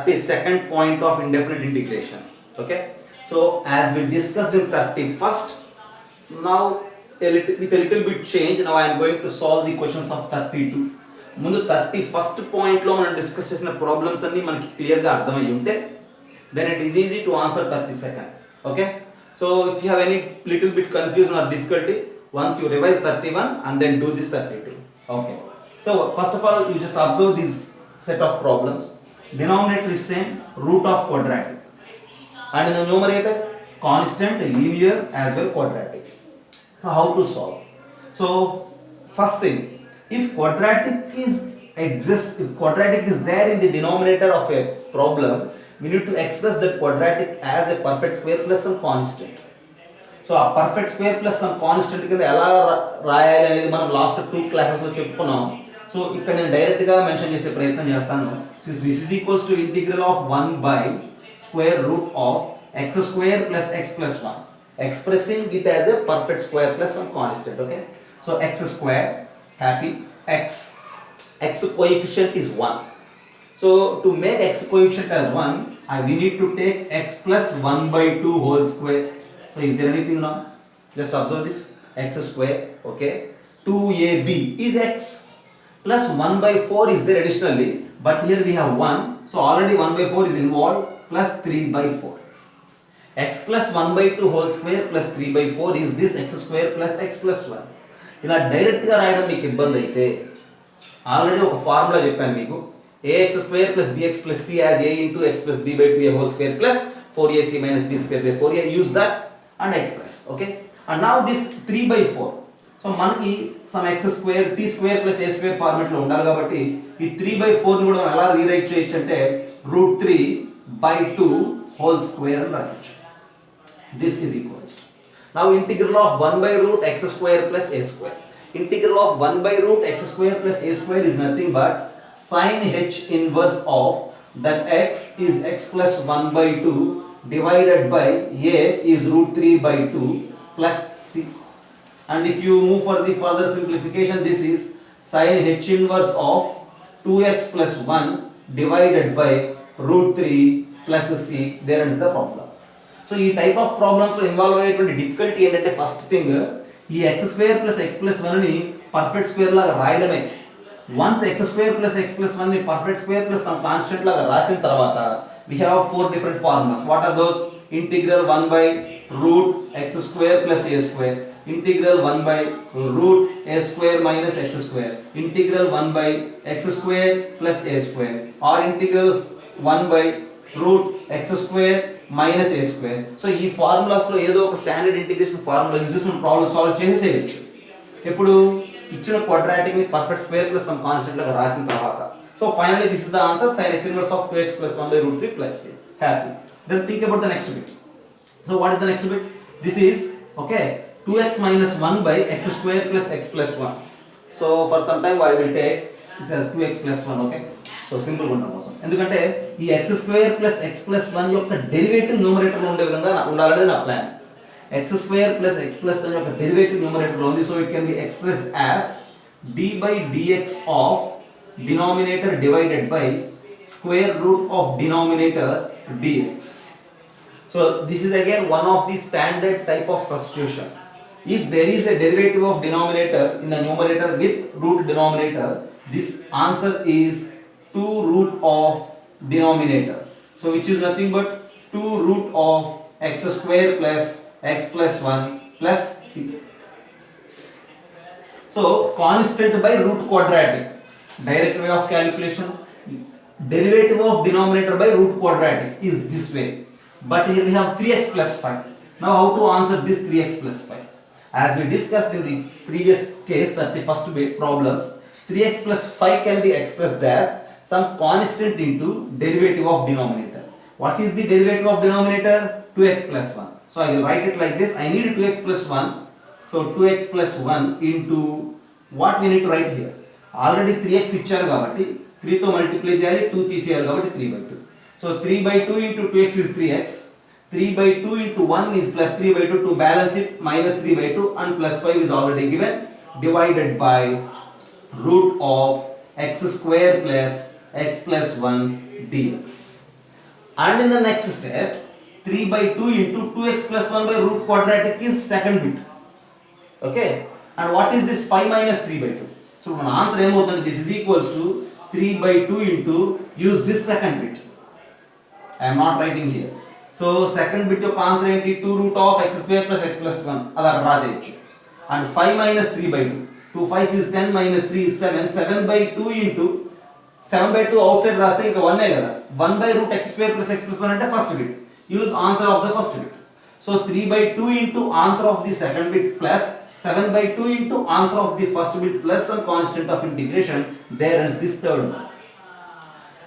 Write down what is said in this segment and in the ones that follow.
32nd point of indefinite integration. Okay, so as we discussed in 31st, now with a little bit change, now I am going to solve the questions of 32. ముందు 31st పాయింట్లో మనం discuss చేసిన problems అన్ని మనకి క్లియర్గా అర్థమై ఉంటే then it is easy to answer 32nd. Okay, so if you have any little bit confusion or difficulty, once you revise 31 and then do this 32. Okay, so first of all you just observe this set of problems. Denominator is same, root of quadratic, and in the numerator constant, linear as well quadratic. So how to solve? So first thing, if quadratic is there in the denominator of a problem, we need to express that quadratic as a perfect square plus some constant. So a perfect square plus some constant కింద ఎలా రాయాలి అనేది మనం last 2 classes లో చెప్పుకున్నాం. So ఇక్కడ నేను direct గా మెన్షన్ చేసే ప్రయత్నం చేస్తాను. Since this is equals to integral of 1 by square root of x square plus x plus 1, expressing it as a perfect square plus some constant. Okay, so x square, happy, x coefficient is 1. So to make x coefficient as 1, we need to take x plus 1 by 2 whole square. So is there anything wrong? Just observe this, x square. Okay, 2ab is x plus 1 by 4 is there additionally, but here we have 1, so already 1 by 4 is involved, plus 3 by 4. X plus 1 by 2 whole square plus 3 by 4 is this x square plus x plus 1. ఇలా డైరెక్ట్గా రాయడం మీకు ఇబ్బంది అయితే already ఒక formula చెప్పాను మీకు, ax square plus bx plus c as a into x plus b by 2a whole square plus 4ac minus b square by 4a. Use that and express. Okay, and now this 3 by 4, so మనకి some x square t square plus a square format లో ఉండాలి కాబట్టి ఈ 3 by 4 ని కూడా మనం ఎలా rewrite చేయొచ్చు అంటే √3 by 2 whole square అని రాయొచ్చు. This is equals to, now integral of 1 by root x square plus a square. Integral of 1 by root x square plus a square is nothing but sin h inverse of that x is x plus 1 by 2 divided by a is √3 by 2 plus c. And if you move for the further simplification, this is sin h inverse of 2x plus 1 divided by √3 plus c. There is the problem. So ఈ type of ప్రాబ్లమ్స్ లో involve అయ్యేటువంటి difficulty ఏంటంటే first thing ఈ x square plus x plus 1 ని perfect square లాగా రాయడమే. Once x square plus x plus 1 ని perfect square plus some constant లాగా రాసిన తర్వాత we have 4 different formulas. What are those? Integral 1 by root x square plus a square, integral 1 by root a square minus x square, integral 1 by x square plus a square, or integral 1 by root x square minus a square. So ఈ formulas లో ఏదో ఒక standard integration formula use చేసి మనం problem solve చేసేయచ్చు. ఇప్పుడు ఇచ్చిన quadratic ని perfect square plus some constant లాగా రాసిన తర్వాత, so finally this is the answer, sin h inverse of 2x plus 1 by √3 plus c. Happy. Then think about the next bit. So what is the next bit? This is, okay, 2x minus 1 by x square plus x plus 1. So for some time I will take this as 2x plus 1. Okay, so simple ఉండడం కోసం, ఎందుకంటే ఈ x square plus x plus 1 యొక్క derivative numerator లో ఉండే విధంగా ఉండాలనేది నా plan. x square plus x plus 1 యొక్క డెరివేటివ్ న్యూమరేటర్ లో ఉంది, so it can be expressed as d by dx of denominator divided by square root of denominator dx. So this is again one of the standard type of substitution. If there is a derivative of denominator in the numerator with root denominator, this answer is 2 root of denominator, so which is nothing but 2 root of x square plus x plus 1 plus c. So constant by root quadratic, direct way of calculation, derivative of denominator by root quadratic is this way, but here we have 3x plus 5. Now how to answer this 3x plus 5? As we discussed in the previous case, that the first problems, 3x plus 5 can be expressed as some constant into derivative of denominator. What is the derivative of denominator? 2x plus 1. So I will write it like this, I need 2x plus 1, so 2x plus 1 into what we need to write here? Already 3x ఇచ్చారు కాబట్టి 3 తో multiply చేయాలి, 2 తీసేయాలి కాబట్టి 3 by 2. So 3 by 2 into 2x is 3x, 3 by 2 into 1 is plus 3 by 2, to balance it minus 3 by 2 and plus 5 is already given, divided by root of x square plus x plus 1 dx. And in the next step, 3 by 2 into 2x plus 1 by root quadratic is second bit. Okay, and what is this 5 minus 3 by 2? So మన answer ఏమవుతుంది, this is equals to 3 by 2 into, use this second bit, I am not writing here. So second bit యొక్క answer ఏంటి, 2 root of x square plus x plus 1, అది అక్కడ రాసేయచ్చు. And 5 minus 3 by 2, 2 5 is 10 minus 3 is 7, 7 by 2 into 7 by 2 outside రాస్తే ఇంకా 1 ఏ కదా, 1 by root x square plus x plus 1 అంటే first bit, use answer of the first bit. So 3 by 2 into answer of the second bit plus 7 by 2 into answer of the first bit plus some constant of integration, there ends this third one.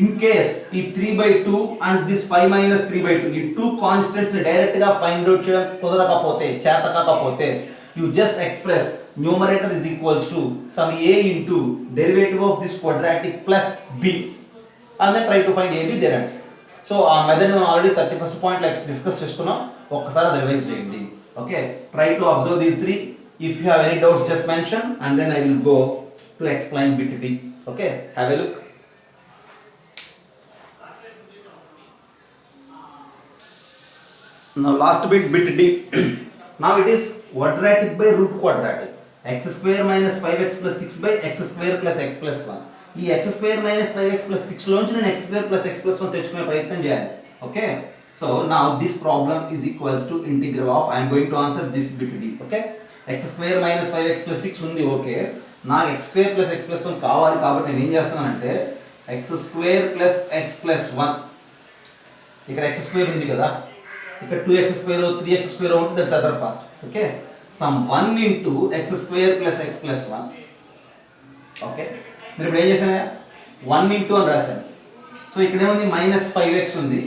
In case ఈ 3 by 2 and this 5 minus 3 by 2 ఈ two constants ని direct గా find out చేయడం కుదరకపోతే, చేతకాకపోతే, you just express numerator is equals to some a into derivative of this quadratic plus b and then try to find ab, there ends. So ఆ method మనం already 31st point like discuss చేసుకున్నాం, ఒక్కసారి అది revise చేయండి. Okay, try to observe these three. If you have any doubts just mention and then I will go to explain bit D. Okay, have a look. Now last bit d. Now it is quadratic by root quadratic. X square minus 5x plus 6 by x square plus x plus 1. ఈ x square minus 5x plus 6 లోంచి నేను x square plus x plus 1 తెచ్చుకునే ప్రయత్నం చేయాలి. Okay, so now this problem is equals to integral of, I am going to answer this bit d. Okay, x square minus 5x plus 6 ఉంది. Okay, నాకు x square plus x plus 1 కావాలి కాబట్టి నేను ఏం చేస్తున్నానంటే x square plus x plus 1, ఇక్కడ x square ఉంది కదా, ఇక్కడ 2x square 3x square ఉంటుంది, that's other part. Okay, some 1 into x square plus x plus 1. Okay, మీరు ఇప్పుడు ఏం చేశాను, 1 into అని రాశాను. సో ఇక్కడ ఏముంది, మైనస్ 5x ఉంది.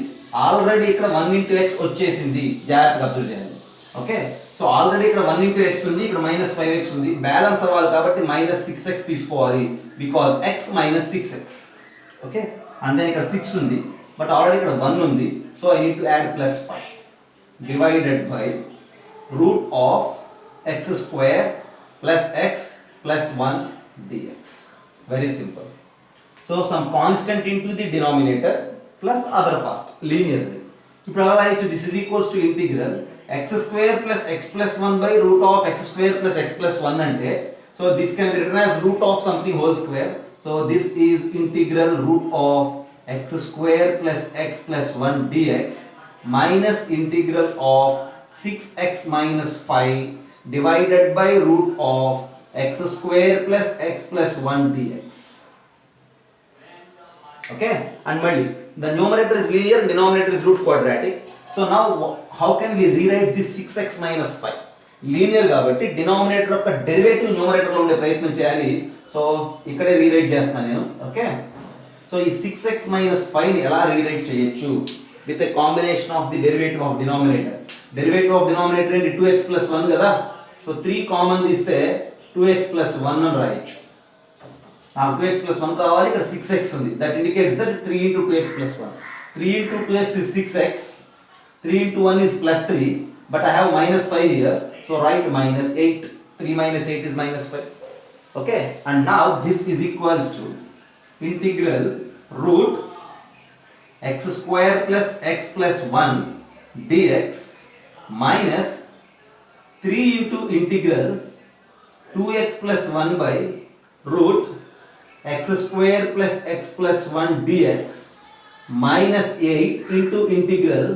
ఆల్రెడీ ఇక్కడ 1 into x వచ్చేసింది, జాగ్రత్తగా అబ్జర్వ్ చేయండి. ఓకే, సో ఆల్రెడీ ఇక్కడ 1 into x ఉంది, ఇక్కడ మైనస్ 5x ఉంది. బ్యాలెన్స్ అవ్వాలి కాబట్టి మైనస్ 6x తీసుకోవాలి, because x minus 6x. Okay, and then ఇక్కడ 6 ఉంది, బట్ ఆల్రెడీ ఇక్కడ 1 ఉంది. So I need to add plus 5 divided by root of x square plus x plus 1 dx. Very simple. So some constant into the denominator plus other part linearly. ఇప్పుడు అలా రాయొచ్చు, this is equals to integral x square plus x plus 1 by root of x square plus x plus 1 అంటే, so this can be written as root of something whole square. So this is integral root of x square plus x plus 1 dx minus integral of 6x minus 5 divided by root of x square plus x plus 1 dx. Okay, and mali the numerator is linear, denominator is root quadratic. So now how can we rewrite this 6x minus 5? Linear కాబట్టి denominator యొక్క derivative numerator లో ఉండే ప్రయత్నం చేయాలి. So ఇక్కడే rewrite చేస్తాను నేను. Okay, so ఈ 6x minus 5 ని ఎలా రీరైట్ చేయొచ్చు, with a combination of the derivative of denominator. Derivative of denominator ఏంటి, 2x plus 1 కదా. సో 3 కామన్ తీస్తే 2x plus 1 అని రాయొచ్చు. నాకు 2x plus 1 కావాలి, ఇక్కడ 6x ఉంది. That indicates that 3 into 2x plus 1. 3 into 2x is 6x. 3 into 1 is plus 3. But I have minus 5 here. So write minus 8. 3 minus 8 is minus 5. Okay, and now this is equals to integral root x square plus x plus 1 dx minus 3 into integral 2x plus 1 by root x square plus x plus 1 dx minus 8 into integral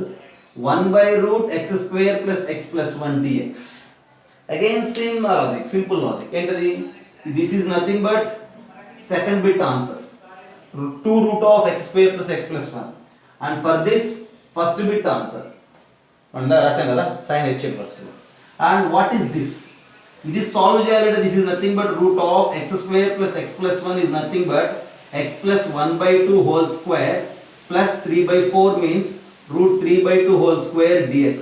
1 by root x square plus x plus 1 dx. Again same logic, simple logic. Enter the, this is nothing but second bit answer, 2 root of x square plus x plus 1. And for this first bit answer and రాసాం కదా sin h వస్తుంది. And what is this? ఇది solve చేయాలంటే this is nothing but root of x square plus x plus 1 is nothing but x plus 1 by 2 whole square plus 3 by 4 means root 3 by 2 whole square dx.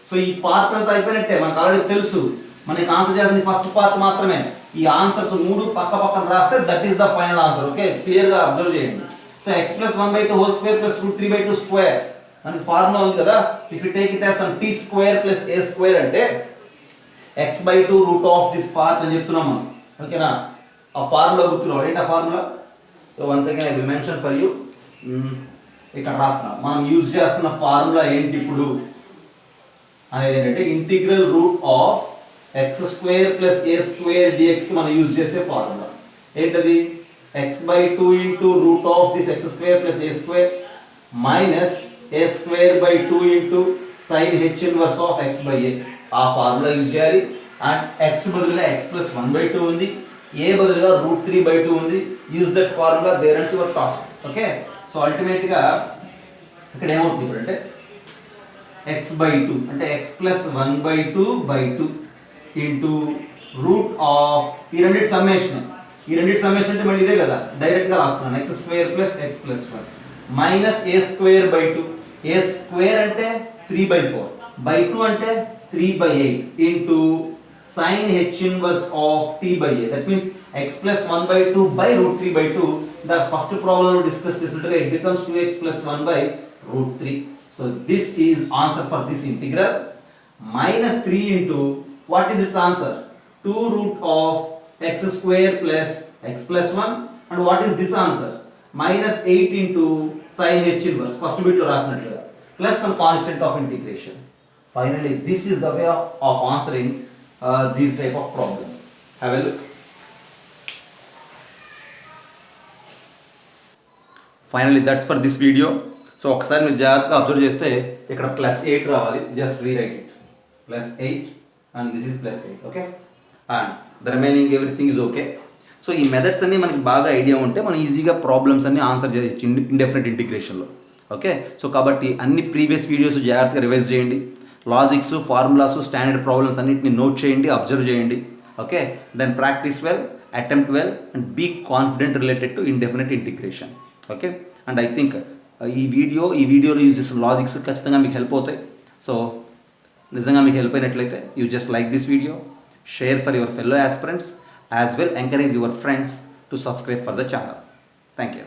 So ఈ part అంతా అయిపోయినట్టే, మనకు already తెలుసు. మనకి answer చేయాల్సింది first part మాత్రమే. ఈ answers 3 పక్క పక్కన రాస్తే that is the final answer. Okay, క్లియర్గా అబ్జర్వ్ చేయండి. So x plus 1 by 2 whole square plus root 3 by 2 square మనకి ఫార్ములా ఉంది కదా. If you take it as some t square plus a square అంటే x by 2 root of this part అని చెప్తున్నాం మనం. ఓకేనా, ఆ ఫార్ములా గుర్తురావాలి. ఏంటి ఆ formula? So once again I will mention for you. ఇక్కడ రాస్తున్నాం. మనం యూజ్ చేస్తున్న ఫార్ములా ఏంటి ఇప్పుడు అనేది ఏంటంటే integral root of x square plus a square డిఎక్స్కి మనం యూజ్ చేసే ఫార్ములా ఏంటది? x/2 into root of this x square plus a square minus a square by 2 into sine H inverse of x by a. ఆ formula use చేయాలి. And x బదులుగా x plus 1/2 ఉంది, a బదులుగా √3/2 ఉంది. Use that formula, there ends your task. Okay, so అల్టిమేట్గా ఇక్కడ ఏమవుతుంది ఇప్పుడు అంటే x/2 అంటే x plus 1/2/2 into root of ఈ రెండింటి సమ్మేషన్. ఈ రెండింటి సమ్మేషన్ అంటే మళ్ళీ ఇదే కదా, డైరెక్ట్గా రాస్తున్నాను. X square plus X plus 1 minus a square by 2. A square అంటే 3/4 బై 2 అంటే 3/8 into sin h inverse of t by a. That means x plus 1/2 by √3/2. The first problem we discussed yesterday, it becomes 2x plus 1 by √3. So this is answer for this integral. Minus 3 into, what is its answer? 2 root of x square plus x plus 1. And what is this answer? Minus 8 into sin h inverse. First bit lo rasnatluga. Plus some constant of integration. Finally, this is the way of answering these type of problems. Have a look. Finally, that's for this video. So ఒకసారి మీరు జాగ్రత్తగా observe చేస్తే ఇక్కడ +8 రావాలి. Just rewrite it. +8 and this is +8. Okay, and the remaining everything is okay. So ఈ methods అన్ని మనకి బాగా ఐడియా ఉంటే మనం ఈజీగా ప్రాబ్లమ్స్ అన్ని ఆన్సర్ చేయొచ్చు ఇండెఫినెట్ ఇంటిగ్రేషన్లో. ఓకే, సో కాబట్టి అన్ని ప్రీవియస్ వీడియోస్ జాగ్రత్తగా రివైజ్ చేయండి. లాజిక్స్, ఫార్ములాస్, స్టాండర్డ్ ప్రాబ్లమ్స్ అన్నిటిని నోట్ చేయండి, అబ్జర్వ్ చేయండి. Okay, then practice well, attempt well and be confident related to indefinite integration. Okay, and I think ఈ వీడియోలో యూజ్ చేసిన లాజిక్స్ ఖచ్చితంగా మీకు హెల్ప్ అవుతాయి. సో నిజంగా మీకు హెల్ప్ అయినట్లయితే you just like this video, share for your fellow aspirants, as well encourage your friends to subscribe for the channel. Thank you.